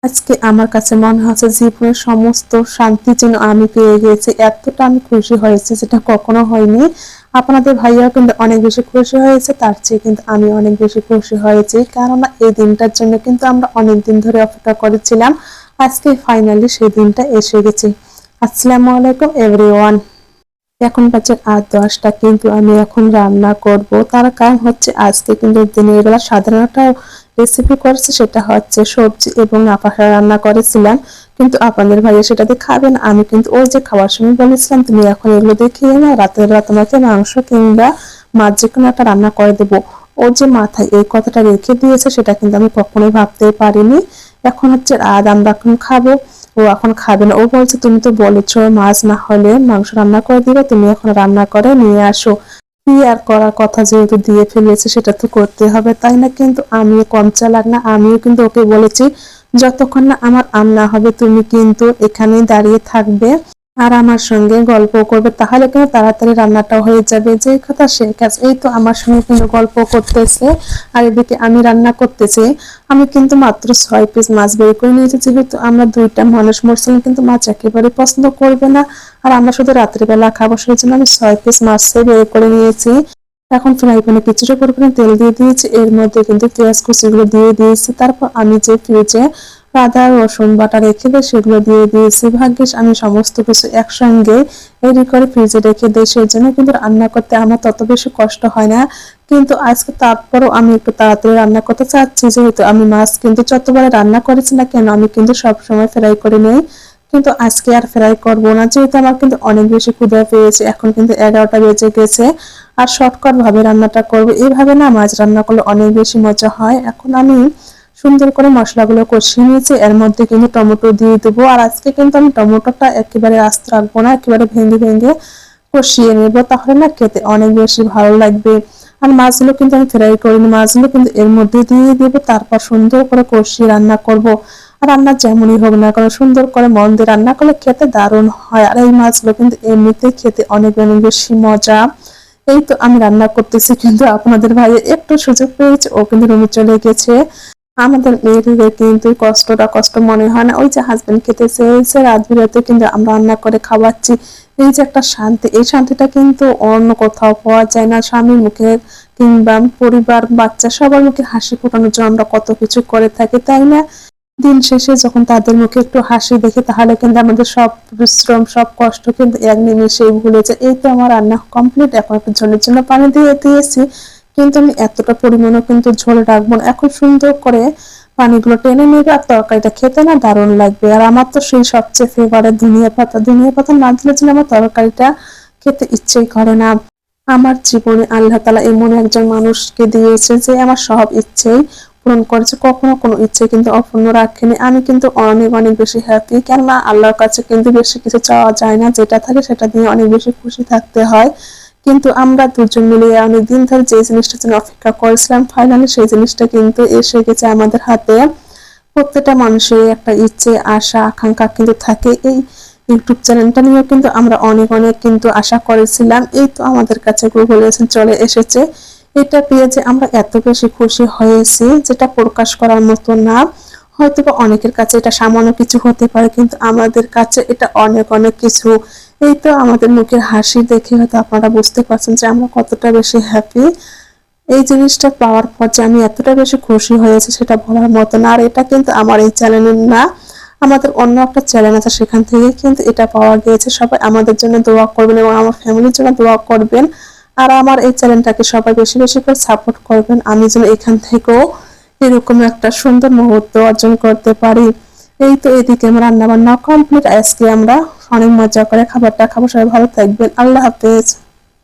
আজকে আমার কাছে মনে হচ্ছে জীবনের সমস্ত শান্তি যেন আমি পেয়ে গেছি। এতটা আমি খুশি হয়েছি যেটা কখনো হয়নি। আপনাদের ভাইয়াও কিন্তু অনেক বেশি খুশি হয়েছে। তার চেয়ে কিন্তু আমি অনেক বেশি খুশি হয়েছি। কেননা এই দিনটার জন্য কিন্তু আমরা অনেকদিন ধরে অপেক্ষা করেছিলাম। আজকে ফাইনালি সেই দিনটা এসে গেছে। আসসালামু আলাইকুম এভরিওয়ান। এখন বাজে ৮:১০টা, কিন্তু আমি এখন রান্না করব। তার কারণ হচ্ছে আজকে কিন্তু দিনের বেলা সাধারণ একটা রেসিপি করেছি, সেটা হচ্ছে সবজি এবং আপাসা রান্না করেছিলাম। কিন্তু আপনাদের ভাইয়া সেটা দিয়ে খাবেন। আমি কিন্তু ওই যে খাওয়ার সময় বলেছিলাম তুমি এখন এগুলো দিয়ে খেয়ে নাও, রাতের বেলা তোমাকে মাংস কিংবা মাছ যে কোনো একটা রান্না করে দেবো। ওর যে মাথায় এই কথাটা রেখে দিয়েছে সেটা কিন্তু আমি কখনোই ভাবতেই পারিনি। এখন হচ্ছে রাত, আমরা এখন খাবো, ও এখন খাবে না। ও বলছে তুমি তো বলেছো মাছ না হলে মাংস রান্না করে দিবে, তুমি এখন রান্না করে নিয়ে আসো। কি আর করার, কথা যেহেতু দিয়ে ফেলেছে সেটা তো করতে হবে, তাই না? কিন্তু আমিও কম চালাক না, আমিও কিন্তু ওকে বলেছি যতক্ষণ না আমার রান্না হবে তুমি কিন্তু এখানেই দাঁড়িয়ে থাকবে আর আমার সঙ্গে গল্প করবে, তাহলে কিন্তু তাড়াতাড়ি রান্নাটা হয়ে যাবে। যে কথা সেই কাজ। এই তো আমার সঙ্গে কিন্তু গল্প করতেছে আর এদিকে আমি রান্না করতেছি। আমি কিন্তু মাত্র 6 পিস মাছ বের করে নিয়েছি, যেহেতু আমরা দুইটা মানুষ, মরসুম কিন্তু মাছ একেবারে পছন্দ করবে না আর আমরা শুধু রাত্রিবেলা খাবো, সেই জন্য আমি 6 পিস মাছ বের করে নিয়েছি। এখন ফ্রাই প্যানে কিছুটা পরিমাণে তেল দিয়ে দিয়েছি, এর মধ্যে কিন্তু পেঁয়াজ কুচিগুলো দিয়ে দিয়েছি। তারপর আমি যে ফ্রিজে আদা রসুন বাটা রেখে দেয় সেগুলো দিয়ে দিয়েছি। ভাগ্যিস আমি সমস্ত কিছু একসঙ্গে রেডি করে ফ্রিজে রেখে দিই, সেই জন্য কিন্তু রান্না করতে আমার তত বেশি কষ্ট হয় না। কিন্তু আজকে তারপরও আমি একটু তাড়াতাড়ি রান্না করতে চাচ্ছি, যেহেতু আমি মাছ কিন্তু যতবারে রান্না করেছি না কেন আমি কিন্তু সবসময় ফ্রাই করে নিই। কিন্তু আজকে আর ফ্রাই করবো না, যেহেতু আমার কিন্তু অনেক বেশি ক্ষুধা পেয়েছে। এখন কিন্তু 11টা বেজে গেছে আর শর্টকাট ভাবে রান্নাটা করবো। এইভাবে না মাছ রান্না করলে অনেক বেশি মজা হয়। এখন আমি সুন্দর করে মশলাগুলো কষিয়ে নিয়েছি, এর মধ্যে কিন্তু টমেটো দিয়ে দেবো। আর আজকে কিন্তু আমি টমেটোটা একেবারে আস্ত রাখবো না, একেবারে ভেঙে ভেঙে কষিয়ে নেবো, তাহলে না খেতে অনেক বেশি ভালো লাগবে। আর মাছগুলো কিন্তু আমি ফ্রাই করিনি, মাছগুলো কিন্তু এর মধ্যে দিয়ে দেবো, তারপর সুন্দর করে কষিয়ে রান্না করব। আর রান্না যেমনই হোক না কারণ সুন্দর করে মন দিয়ে রান্না করলে খেতে দারুণ হয়। আর এই মাছগুলো কিন্তু এমনিতেই খেতে অনেক অনেক বেশি মজা। এই তো আমি রান্না করতেছি, কিন্তু আপনাদের ভাই একটু সুযোগ পেয়েছে, ও কিন্তু রুমে চলে গেছে। আমাদের মেয়েদের কিন্তু কষ্টটা কষ্ট মনে হয় না, ওই যে হাজবেন্ড খেতে চেয়েছে রাত বিরাতে কিন্তু আমরা রান্না করে খাওয়াচ্ছি। এই যে একটা শান্তি, এই শান্তিটা কিন্তু অন্য কোথাও পাওয়া যায় না। স্বামীর মুখে কিংবা পরিবার বাচ্চা সবার মুখে হাসি ফোটানোর জন্য আমরা কত কিছু করে থাকি, তাই না? দিন শেষে যখন তাদের মুখে একটু হাসি দেখি, তাহলে কিন্তু আমাদের সব পরিশ্রম সব কষ্ট কিন্তু এক নিমেষেই ভুলে যায়। এই তো আমার রান্না কমপ্লিট, এখন একটু ঝোলের জন্য পানি দিয়ে দিয়েছি, কিন্তু আমি এতটা পরিমাণও কিন্তু ঝোল রাখবো না। এখন সুন্দর করে পানিগুলো টেনে নেবে আর তরকারিটা খেতে না দারুণ লাগবে। আর আমার তো সেই সবচেয়ে ফেভারিট ধনিয়া পাতা, ধনিয়া পাতা না দিলে যেন আমার তরকারিটা খেতে ইচ্ছেই করে না। আমার জীবনে আল্লাহ তাআলা এমন একজন মানুষকে দিয়েছে যে আমার সব ইচ্ছেই পূরণ করেছে, কখনো কোনো ইচ্ছে কিন্তু অপূর্ণ রাখেনি। আমি কিন্তু অনেক অনেক বেশি হ্যাপি, কেননা আল্লাহর কাছে কিন্তু বেশি কিছু চাওয়া যায় না, যেটা থাকে সেটা দিয়ে অনেক বেশি খুশি থাকতে হয়। কিন্তু আমরা দুজন মিলে অনেক দিন ধরে যে জিনিসটার জন্য অপেক্ষা করেছিলাম, ফাইনালি সেই জিনিসটা কিন্তু এসে গেছে আমাদের হাতে। প্রত্যেকটা মানুষের একটা ইচ্ছে আশা আকাঙ্ক্ষা কিন্তু থাকে। এই ইউটিউব চ্যানেলটা নিয়েও কিন্তু আমরা অনেক অনেক কিন্তু আশা করেছিলাম। এই তো আমাদের কাছে গুগল চলে এসেছে। এটা পেয়ে যে আমরা এত বেশি খুশি হয়েছি যেটা প্রকাশ করার মতো না। হয়তো বা অনেকের কাছে এটা সামান্য কিছু হতে পারে, কিন্তু আমাদের কাছে এটা অনেক অনেক কিছু। এই তো আমাদের মুখের হাসি দেখে হয়তো আপনারা বুঝতে পারছেন যে আমরা কতটা বেশি হ্যাপি। এই জিনিসটা পাওয়ার পর যে আমি এতটা বেশি খুশি হয়েছি সেটা বলার মতো না। আর এটা কিন্তু আমার এই চ্যানেলের না, আমাদের অন্য একটা চ্যানেল আছে, সেখান থেকে কিন্তু এটা পাওয়া গিয়েছে। সবাই আমাদের জন্য দোয়া করবেন এবং আমার ফ্যামিলির জন্য দোয়া করবেন। আর আমার এই চ্যানেলটাকে সবাই বেশি বেশি করে সাপোর্ট করবেন, আমি যেন এখান থেকেও এরকম একটা সুন্দর মুহূর্ত অর্জন করতে পারি। এই তো এদিকে আমার রান্না বান্না কমপ্লিট, আজকে আমরা অনেক মজা করে খাবারটা খাবো। সবাই ভালো থাকবেন, আল্লাহ হাফেজ।